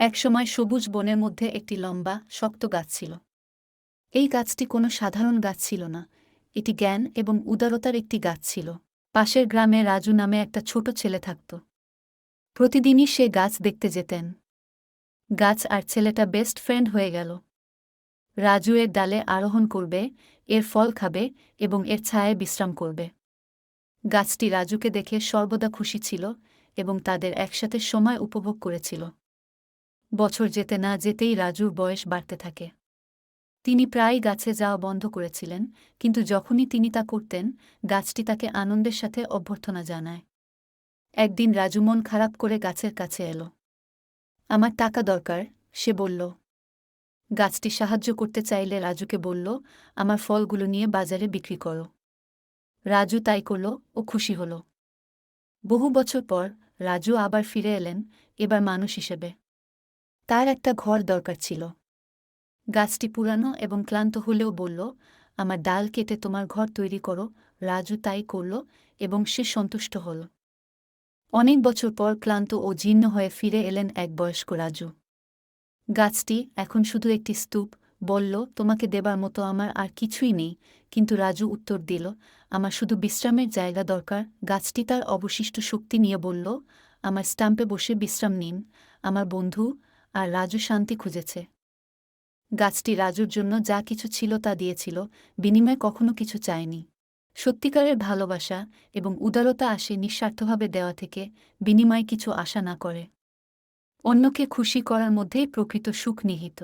একসময় সবুজ বনের মধ্যে একটি লম্বা, শক্ত গাছ ছিল। এই গাছটি কোনো সাধারণ গাছ ছিল না, এটি জ্ঞান এবং উদারতার একটি গাছ ছিল। পাশের গ্রামে রাজু নামে একটা ছোট ছেলে থাকত। প্রতিদিনই সে গাছ দেখতে যেতেন। গাছ আর ছেলেটা বেস্ট ফ্রেন্ড হয়ে গেল। রাজু এর ডালে আরোহণ করবে, এর ফল খাবে এবং এর ছায়ায় বিশ্রাম করবে। গাছটি রাজুকে দেখে সর্বদা খুশি ছিল এবং তাদের একসাথে সময় উপভোগ করেছিল। বছর যেতে না যেতেই রাজুর বয়স বাড়তে থাকে। তিনি প্রায়ই গাছে যাওয়া বন্ধ করেছিলেন, কিন্তু যখনই তিনি তা করতেন, গাছটি তাকে আনন্দের সাথে অভ্যর্থনা জানায়। একদিন রাজু মন খারাপ করে গাছের কাছে এলো। আমার টাকা দরকার, সে বলল। গাছটি সাহায্য করতে চাইলে রাজুকে বলল, আমার ফলগুলো নিয়ে বাজারে বিক্রি করো। রাজু তাই করল ও খুশি হল। বহু বছর পর রাজু আবার ফিরে এলেন, এবার মানুষ হিসেবে। তার একটা ঘর দরকার ছিল। গাছটি পুরানো এবং ক্লান্ত হলেও বলল, আমার ডাল কেটে তোমার ঘর তৈরি করো। রাজু তাই করল এবং সে সন্তুষ্ট হল। অনেক বছর পর ক্লান্ত ও জীর্ণ হয়ে ফিরে এলেন এক বয়স্ক রাজু। গাছটি এখন শুধু একটি স্তূপ, বলল, তোমাকে দেবার মতো আমার আর কিছুই নেই। কিন্তু রাজু উত্তর দিল, আমার শুধু বিশ্রামের জায়গা দরকার। গাছটি তার অবশিষ্ট শক্তি নিয়ে বলল, আমার স্টাম্পে বসে বিশ্রাম নিন, আমার বন্ধু। আর রাজু শান্তি খুঁজেছে। গাছটি রাজুর জন্য যা কিছু ছিল তা দিয়েছিল, বিনিময়ে কখনো কিছু চায়নি। সত্যিকারের ভালোবাসা এবং উদারতা আসে নিঃস্বার্থভাবে দেওয়া থেকে, বিনিময়ে কিছু আশা না করে। অন্যকে খুশি করার মধ্যেই প্রকৃত সুখ নিহিত।